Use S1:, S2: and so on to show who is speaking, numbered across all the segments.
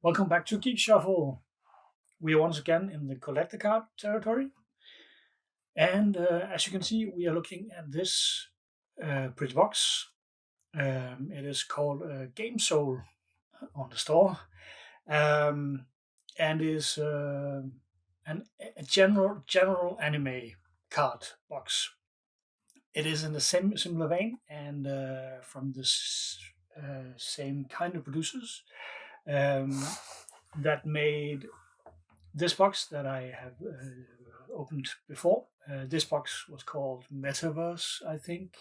S1: Welcome back to Geek Shuffle. We are once again in the collector card territory, and as you can see, we are looking at this pretty box. It is called Game Soul on the store, um, and is a general anime card box. It is in the same similar vein and from this same kind of producers um, that made this box that I have opened before. This box was called Metaverse, I think,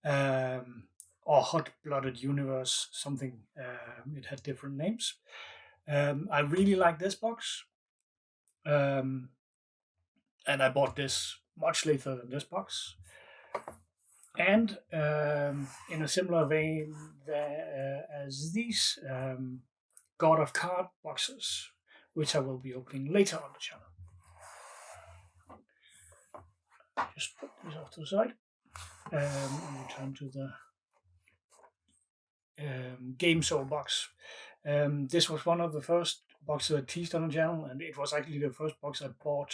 S1: or Hot Blooded Universe, something. It had different names. I really like this box, um, and I bought this much later than this box. And in a similar vein as these God of Card boxes, which I will be opening later on the channel. Just put this off to the side and return to the Game Soul box. This was one of the first boxes I teased on the channel, and it was actually the first box I bought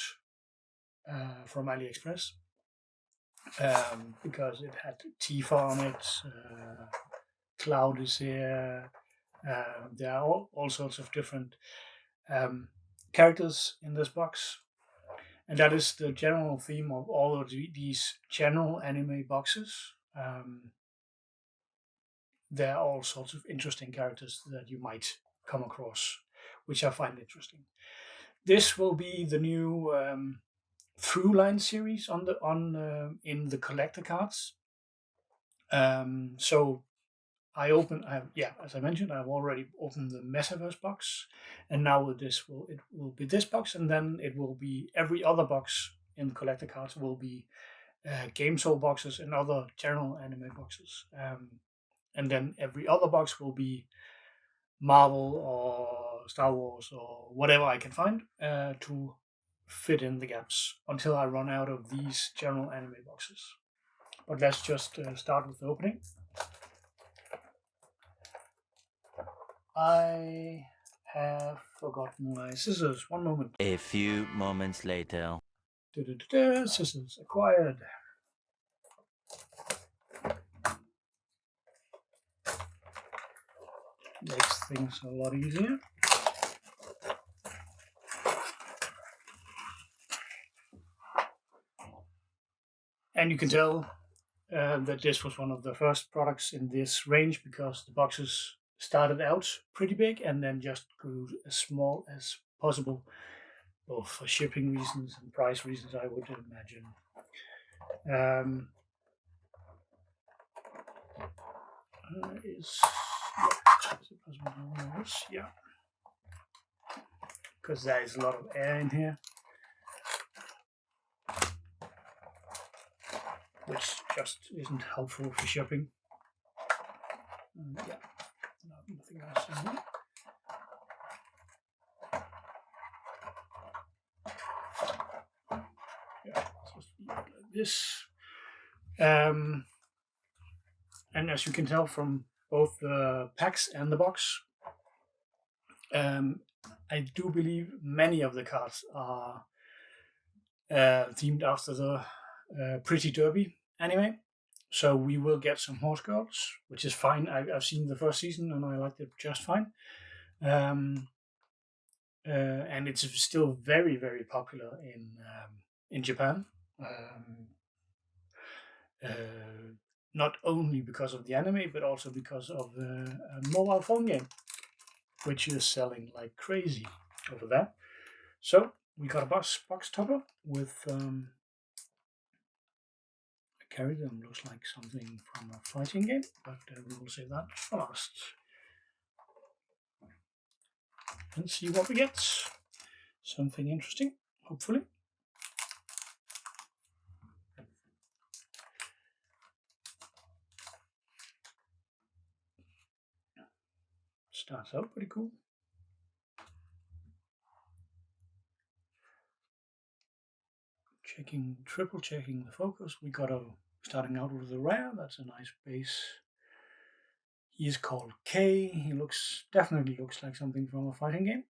S1: from Aliexpress because it had Tifa on it, Cloud is here. There are all sorts of different characters in this box. And that is the general theme of all of these general anime boxes. There are all sorts of interesting characters that you might come across, which I find interesting. This will be the new through line series in the collector cards. So as I mentioned, I've already opened the Metaverse box, and now with it will be this box, and then it will be every other box in the collector cards will be Game Soul boxes and other general anime boxes, and then every other box will be Marvel or Star Wars or whatever I can find to fit in the gaps until I run out of these general anime boxes. But let's just start with the opening. I have forgotten my scissors. One moment.
S2: A few moments later.
S1: Scissors acquired. Makes things a lot easier. And you can tell that this was one of the first products in this range because the boxes started out pretty big and then just grew as small as possible, both for shipping reasons and price reasons, I would imagine. Is it possible to know this? Yeah, because there is a lot of air in here, which just isn't helpful for shipping. Yeah, nothing else in here. Yeah, it's supposed to be like this. And as you can tell from both the packs and the box, I do believe many of the cards are themed after the Pretty Derby anime. So we will get some horse girls, which is fine. I've seen the first season and I liked it just fine. And it's still very, very popular in Japan. Not only because of the anime, but also because of the mobile phone game, which is selling like crazy over there. So we got a box topper with a character that looks like something from a fighting game, but we will save that for last. And see what we get. Something interesting, hopefully. Starts out pretty cool. Triple checking the focus. We got starting out with the rare. That's a nice base He is called K. He definitely looks like something from a fighting game.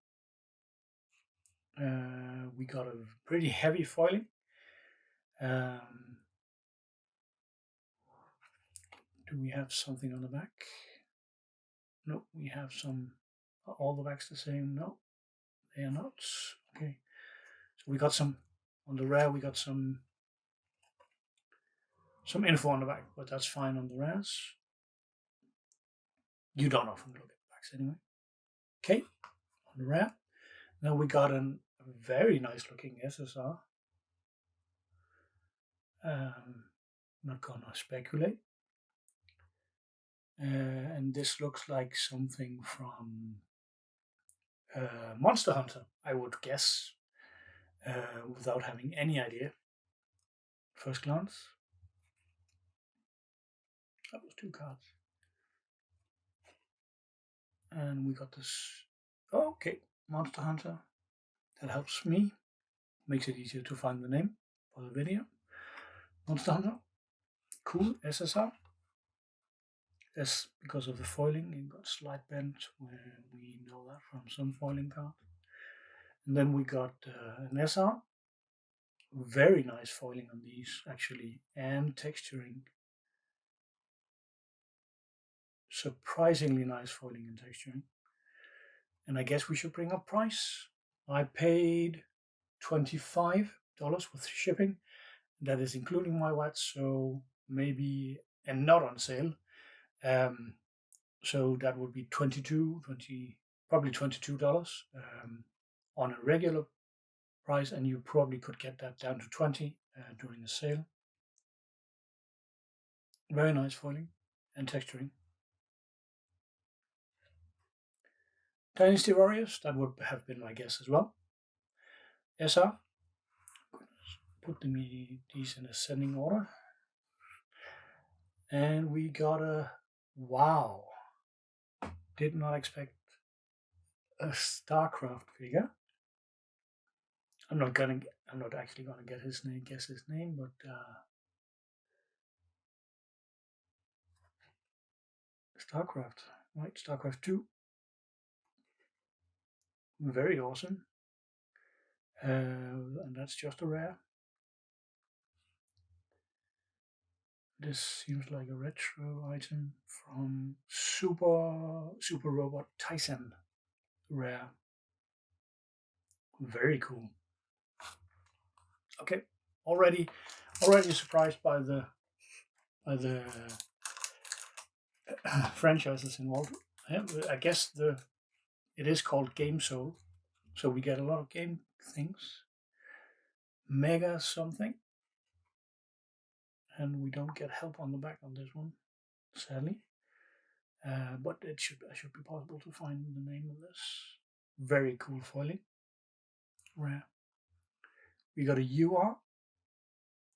S1: We got a pretty heavy foiling. Do we have something on the back? No, we have some. Are all the backs the same? No, they are not. Okay, so we got some on the rare. We got some info on the back, but that's fine on the rares. You don't often look at the backs anyway. Okay, on the rare. Then we got a very nice looking SSR. Not gonna speculate. And this looks like something from Monster Hunter, I would guess, without having any idea. First glance. That was 2 cards. And we got this. Oh, okay, Monster Hunter. That helps me. Makes it easier to find the name for the video. Monster Hunter. Cool SSR. That's because of the foiling. It got slight bent, where we know that from some foiling cards. And then we got an SR. Very nice foiling on these, actually, and texturing. Surprisingly nice foiling and texturing. And I guess we should bring up price. I paid $25 with shipping. That is including my VAT, so maybe, and not on sale. So that would be probably $22 on a regular price, and you probably could get that down to 20 during the sale. Very nice foiling and texturing. Dynasty Warriors, that would have been my guess as well. SR, put these in ascending order. And we got a, wow, did not expect a StarCraft figure. I'm not actually gonna guess his name, but StarCraft, right? StarCraft 2. Very awesome. And that's just a rare. This seems like a retro item from Super Robot Tyson rare. Very cool. Okay, already surprised by the franchises involved. I guess it is called Game Soul, so we get a lot of game things. Mega something, and we don't get help on the back on this one, sadly. But I should be possible to find the name of this. Very cool foiling. Rare. We got a UR,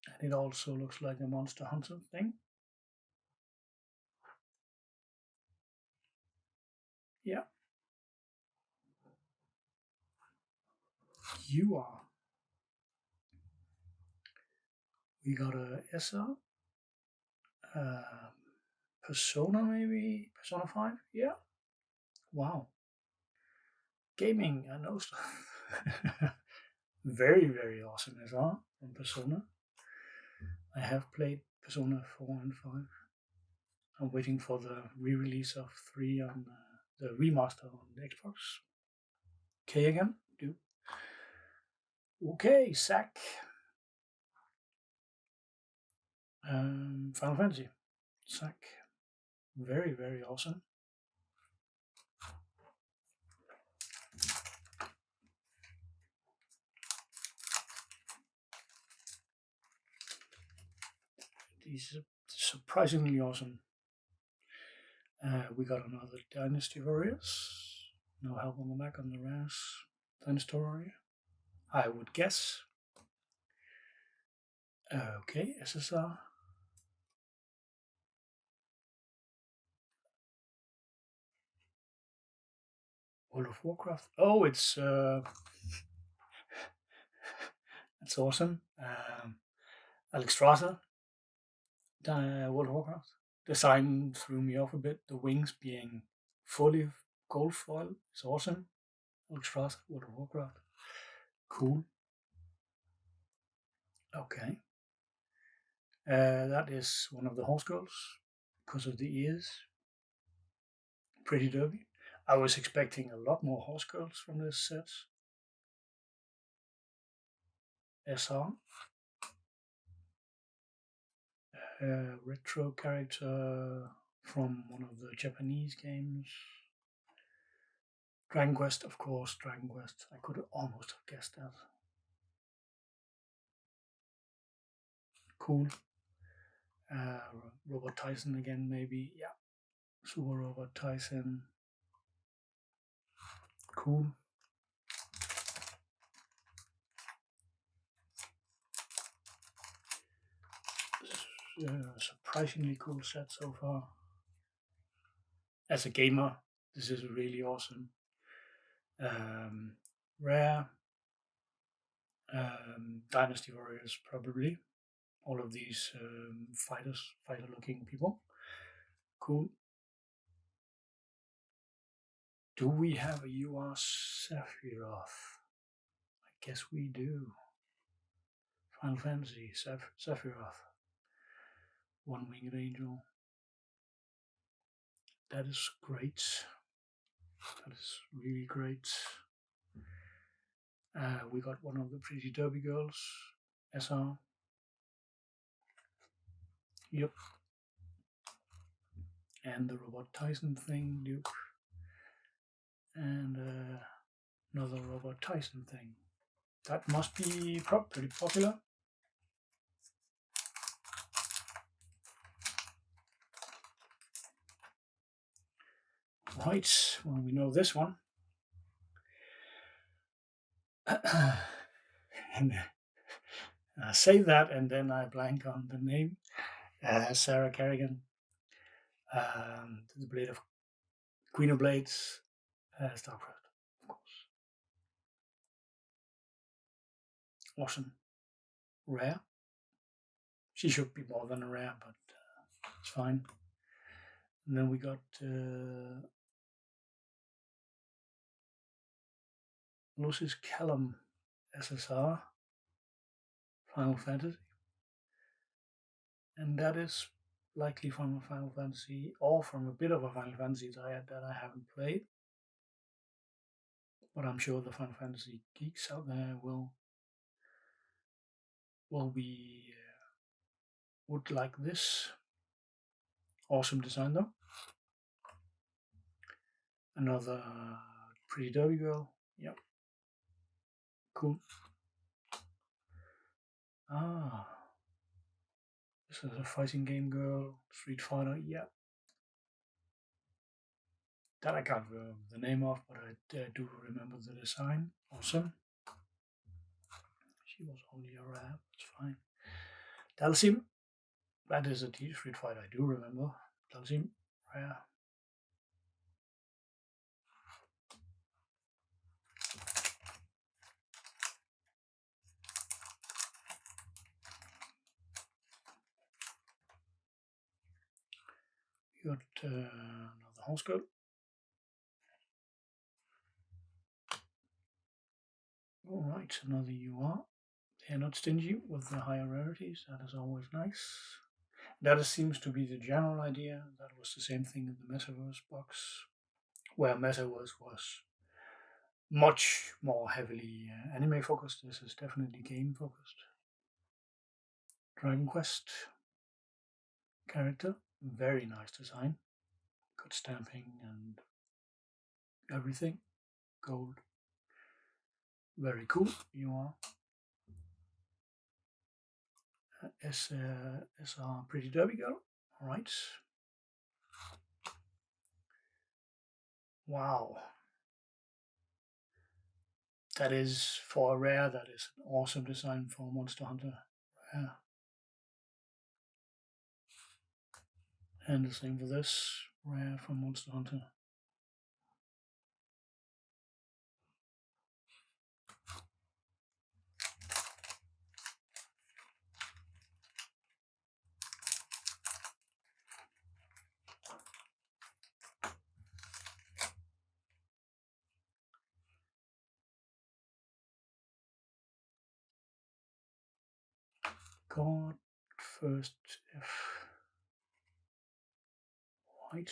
S1: and it also looks like a Monster Hunter thing. Yeah. UR. We got a SR. Persona, maybe? Persona 5? Yeah. Wow. Gaming, I know stuff. Very, very awesome SR from Persona. I have played Persona 4 and 5. I'm waiting for the re-release of 3 on the remaster on the Xbox. Okay again? Do. Okay, Sack. Final Fantasy. Sack. Very, very awesome. These are surprisingly awesome. We got another Dynasty Warriors. No help on the back on the rares. Dynasty Warrior, I would guess. Okay, SSR. World of Warcraft. Oh, it's that's awesome. Aliexpress, World of Warcraft. design threw me off a bit. The wings being fully gold foil is awesome. Aliexpress, World of Warcraft. Cool. Okay. That is one of the horse girls because of the ears. Pretty derby. I was expecting a lot more horse girls from this set. SR. Retro character from one of the Japanese games. Dragon Quest, of course, Dragon Quest. I could almost have guessed that. Cool. Robot Tyson again, maybe. Yeah. Super Robot Tyson. Cool. Surprisingly cool set so far. As a gamer, this is really awesome. Rare. Dynasty Warriors, probably. All of these fighter looking people. Cool. Do we have a UR Sephiroth? I guess we do. Final Fantasy Sephiroth. One Winged Angel. That is great. That is really great. We got one of the Pretty Derby girls. SR. Yep. And the Robot Tyson thing, Duke. And another Robot Tyson thing. That must be pretty popular. Right, well, we know this one. And I say that and then I blank on the name. Sarah Kerrigan. The Blade of Queen of Blades. StarCraft, of course. Awesome. Rare. She should be more than a rare, but it's fine. And then we got Lucis Callum SSR, Final Fantasy. And that is likely from a Final Fantasy or from a bit of a Final Fantasy that I haven't played. But I'm sure the Final Fantasy geeks out there would like this. Awesome design though. Another Pretty Derby girl. Yep. Cool. This is a fighting game girl. Street Fighter. Yeah. That I can't remember the name of, but I do remember the design. Awesome. She was only a rare. It's fine. Dalsim. That is a Street Fighter I do remember. Dalsim. Rare. We got another horse girl. Alright, another UR. They're not stingy with the higher rarities. That is always nice. That seems to be the general idea. That was the same thing in the Metaverse box, where Metaverse was much more heavily anime focused. This is definitely game focused. Dragon Quest character, very nice design, good stamping and everything. Gold, very cool. You are SR Pretty Derby girl. All right. Wow. That is for a rare. That is an awesome design for Monster Hunter rare. And the same for this rare from Monster Hunter. got first if white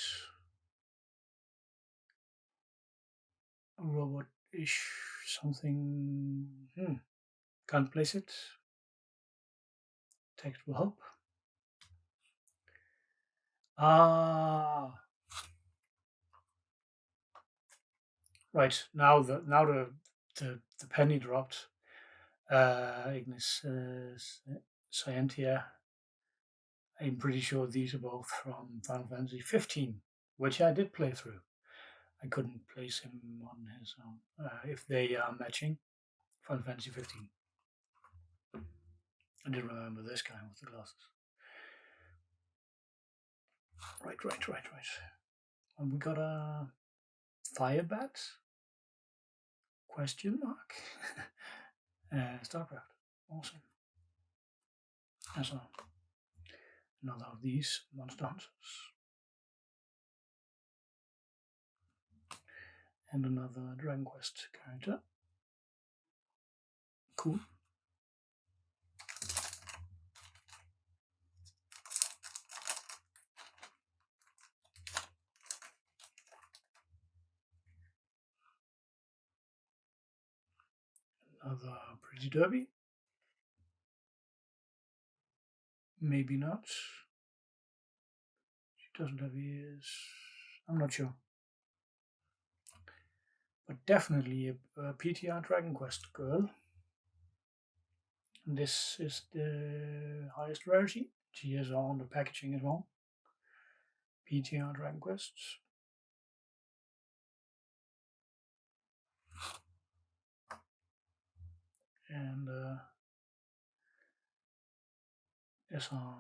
S1: robot-ish something. Can't place it. Text will help. Right, now the penny dropped. Ignis Scientia. I'm pretty sure these are both from Final Fantasy 15, which I did play through. I couldn't place him on his own. If they are matching, Final Fantasy 15. I did remember this guy with the glasses. Right. And we got a fire bat? Question mark? Starcraft. Awesome. And so, another of these monster hunters. And another Dragon Quest character. Cool. Another Pretty Derby. Maybe not. She doesn't have ears. I'm not sure. But definitely a PTR Dragon Quest girl. And this is the highest rarity. She is on the packaging as well. PTR Dragon Quests. And SR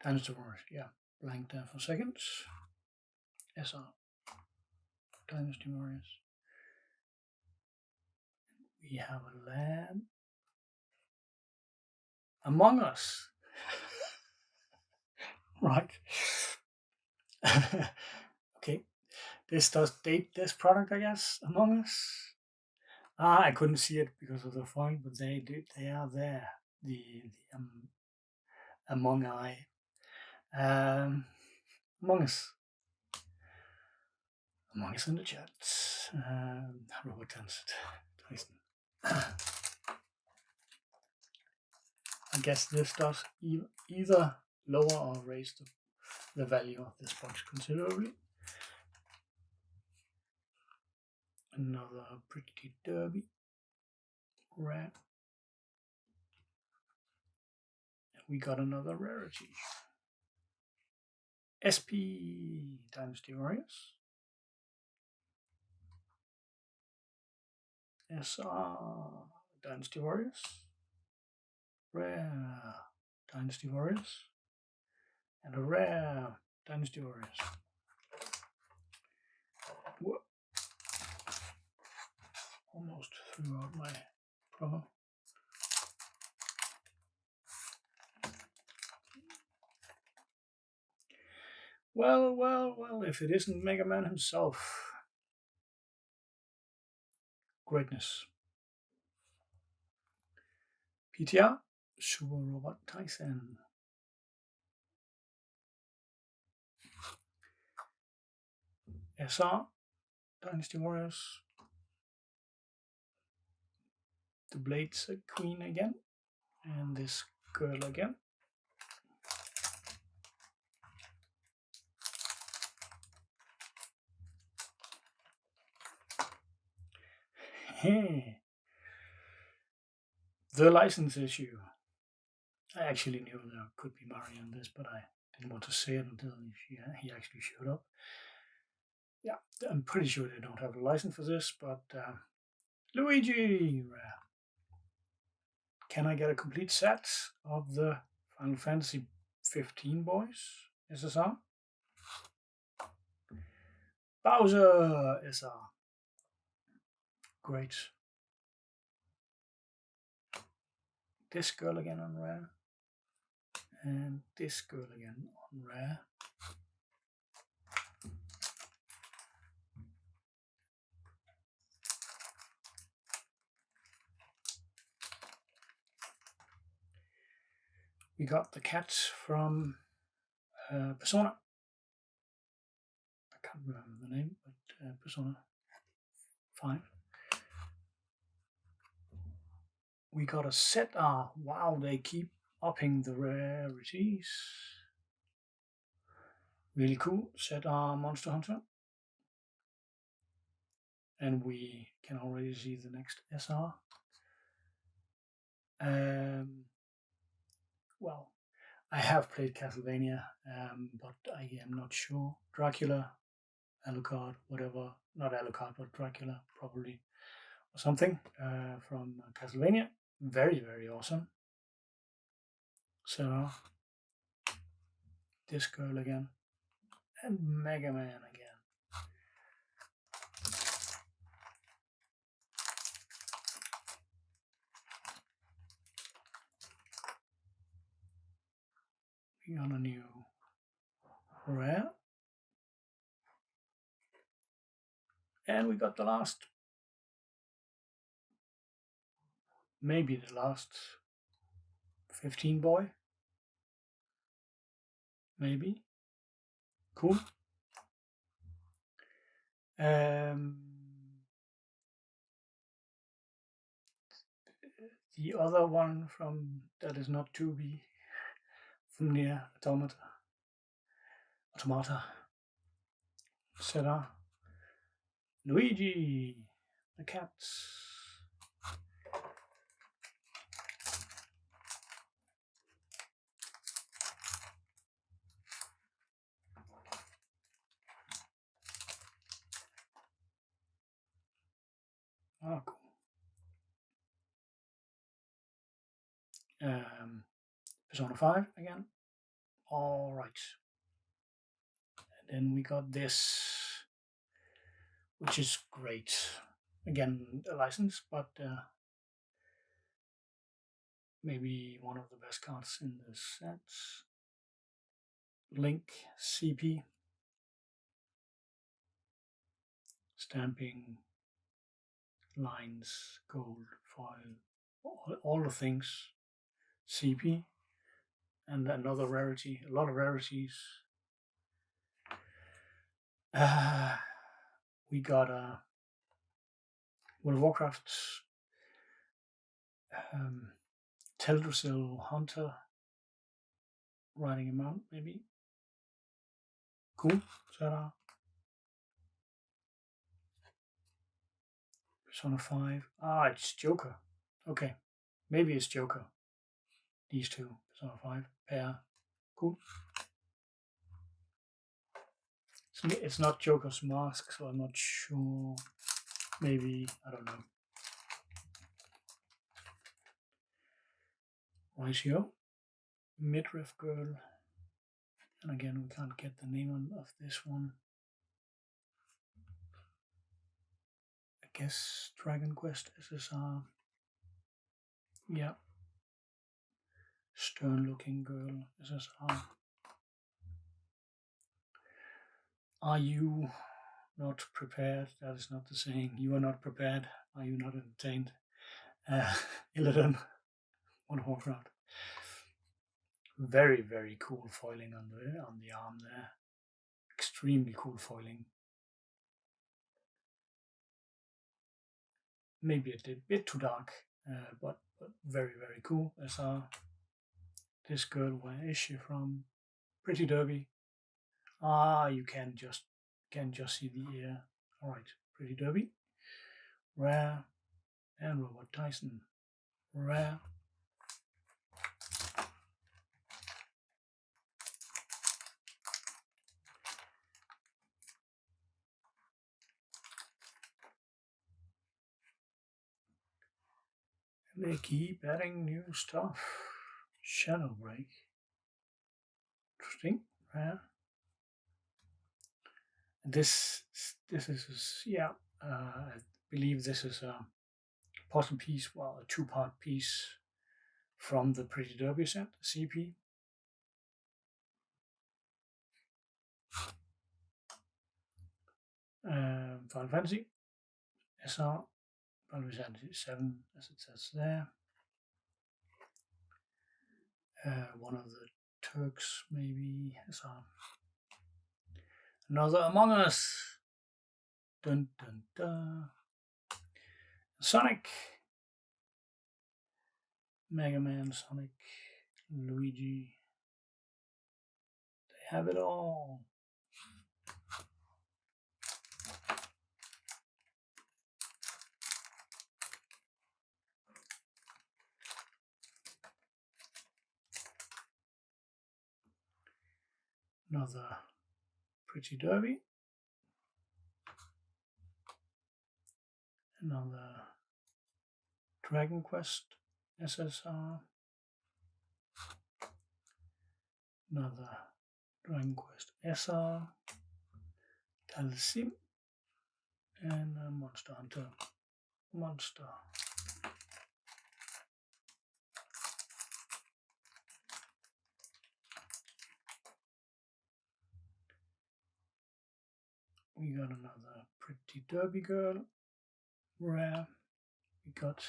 S1: Dynasty Wars, yeah. Blank there for seconds. SR Dynasty Warriors. We have a lab. Among Us. Right. Okay. This does date this product, I guess. Among Us. I couldn't see it because of the font, but they are there. The Among I. Among Us. Among Us in the chat. Robert Tyson. I guess this does either lower or raise the value of this box considerably. Another Pretty Derby. Rare. And we got another rarity. SP Dynasty Warriors. SR Dynasty Warriors. Rare Dynasty Warriors. And a rare Dynasty Warriors. Whoa. Almost threw out my promo. Well, if it isn't Mega Man himself. Greatness. PTR, Super Robot Tyson. SR, Dynasty Warriors. The Blades Queen again. And this girl again. Hey. The license issue. I actually knew there could be Mario in this, but I didn't want to say it until he actually showed up. Yeah, I'm pretty sure they don't have a license for this, but Luigi! Can I get a complete set of the Final Fantasy 15 boys? SSR? Bowser SR. Great. This girl again on rare. And this girl again on rare. We got the cat from Persona. I can't remember the name, but Persona 5. We got a set R. Wow, they keep upping the rarities. Really cool. Set R Monster Hunter. And we can already see the next SR. Well, I have played Castlevania, but I am not sure. Dracula, Alucard, whatever. Not Alucard, but Dracula, probably. Or something from Castlevania. Very, very awesome. So, this girl again. And Mega Man again. We got a new rare. And we got the last. Maybe the last 15 boy. Maybe. Cool. The other one from that is not to be from near Automata. Serra. Luigi, the cats. Oh, cool. Persona 5 again. All right. And then we got this, which is great. Again, a license, but maybe one of the best cards in the set. Link CP. Stamping, lines, gold, foil, all the things. CP. And another rarity, a lot of rarities. We got a World of Warcraft Teldrassil Hunter riding a mount, maybe. Cool. Ta-da. Persona 5. Ah, it's Joker. Okay. Maybe it's Joker. These two. Persona 5. Pair. Cool. It's not Joker's mask, so I'm not sure. Maybe, I don't know. Ratio. Midriff Girl. And again, we can't get the name of this one. I guess Dragon Quest SSR. Yeah. Stern looking girl SSR. Are you not prepared? That is not the saying. You are not prepared. Are you not entertained? Illidan, World of Warcraft. Very, very cool foiling on the arm there. Extremely cool foiling. Maybe a bit too dark, but very, very cool. This girl, where is she from? Pretty Derby. Ah, you can just see the ear. All right, Pretty Derby. Rare. And Robert Tyson. Rare. They keep adding new stuff. Shadow Break. Interesting. Rare. This is yeah. I believe this is a puzzle piece. Well, a two-part piece from the Pretty Derby set, CP. Final Fantasy. SR. Final Fantasy 7, as it says there. One of the Turks, maybe. So, another Among Us. Dun dun dun. Sonic. Mega Man, Sonic, Luigi. They have it all. Another Pretty Derby. Another Dragon Quest SSR. Another Dragon Quest SR. Talsim. And a Monster Hunter Monster. We got another Pretty Derby Girl rare. We got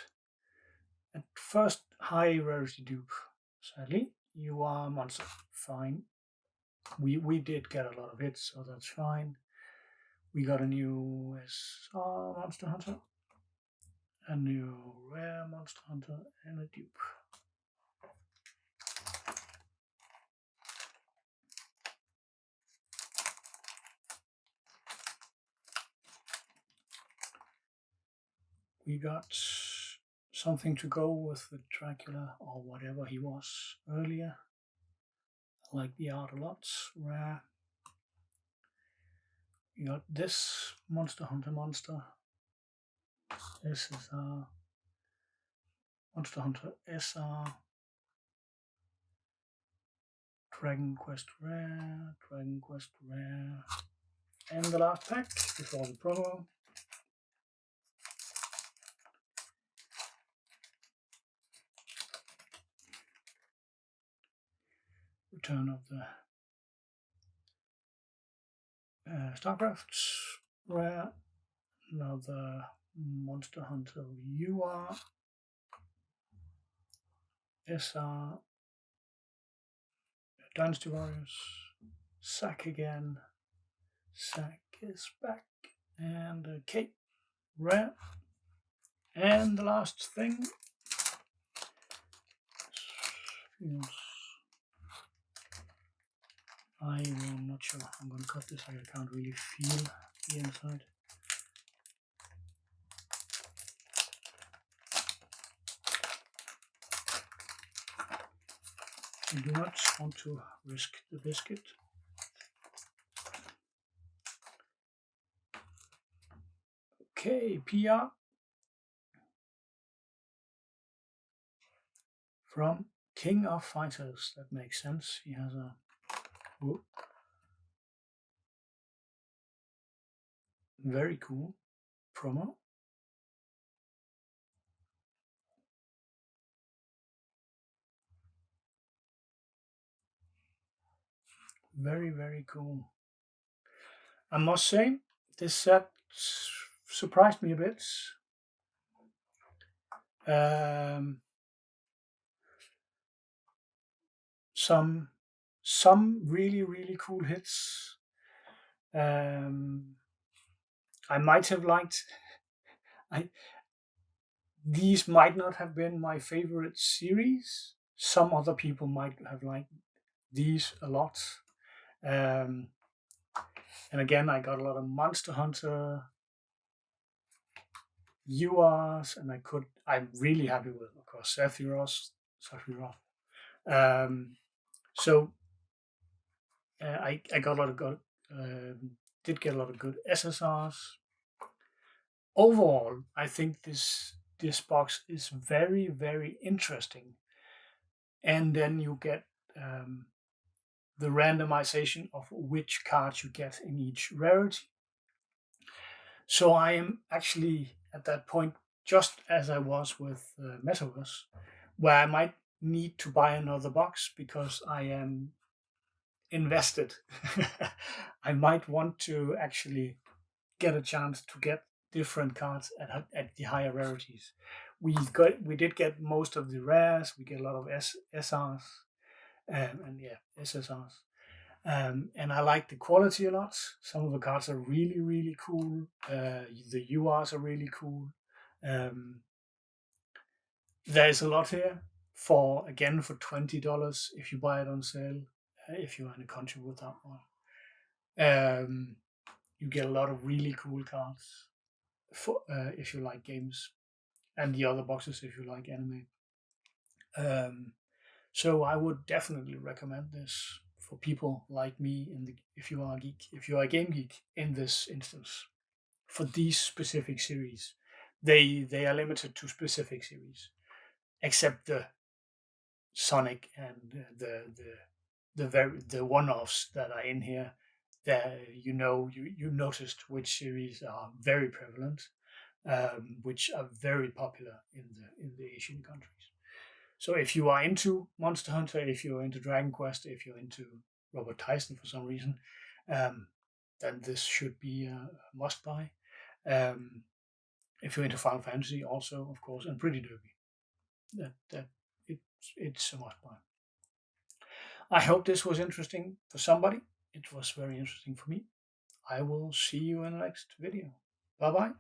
S1: at first high rarity dupe. Sadly, you are Monster. Fine. We did get a lot of hits, so that's fine. We got a new SR Monster Hunter, a new rare Monster Hunter, and a dupe. We got something to go with the Dracula or whatever he was earlier. I like the art a lot. Rare. We got this Monster Hunter monster. This is Monster Hunter SR. Dragon Quest Rare. Dragon Quest Rare. And the last pack before the promo. Return of the StarCraft rare. Another Monster Hunter UR. SR. Dynasty Warriors. Sack again. Sack is back. And a K rare. And the last thing. I'm not sure. I'm going to cut this. I can't really feel the inside. I do not want to risk the biscuit. Okay, PR from King of Fighters. That makes sense. He has a very cool promo. Very, very cool. I must say, this set surprised me a bit. Some really, really cool hits. I might have liked. These might not have been my favorite series. Some other people might have liked these a lot. And again, I got a lot of Monster Hunter URs, and I'm really happy with, of course, Sephiroth. So I got a lot of good, did get a lot of good SSRs. Overall, I think this box is very, very interesting. And then you get the randomization of which cards you get in each rarity. So I am actually at that point, just as I was with Metaverse, where I might need to buy another box because I am invested. I might want to actually get a chance to get different cards at the higher rarities. We did get most of the rares. We get a lot of SRs. and yeah, SSRs. And I like the quality a lot. Some of the cards are really, really cool. The URs are really cool. Um, there's a lot here for $20 if you buy it on sale. If you're in a country without one, you get a lot of really cool cards for if you like games, and the other boxes if you like anime. So I would definitely recommend this for people like me. If you are a geek, if you are a game geek, in this instance, for these specific series, they are limited to specific series, except the Sonic and the one-offs that are in here. That you noticed which series are very prevalent, which are very popular in the Asian countries. So if you are into Monster Hunter, if you're into Dragon Quest, if you're into Robert Tyson for some reason, um, then this should be a must buy. Um, if you're into Final Fantasy, also of course, and Pretty Derby, that it's a must buy. I hope this was interesting for somebody. It was very interesting for me. I will see you in the next video. Bye bye.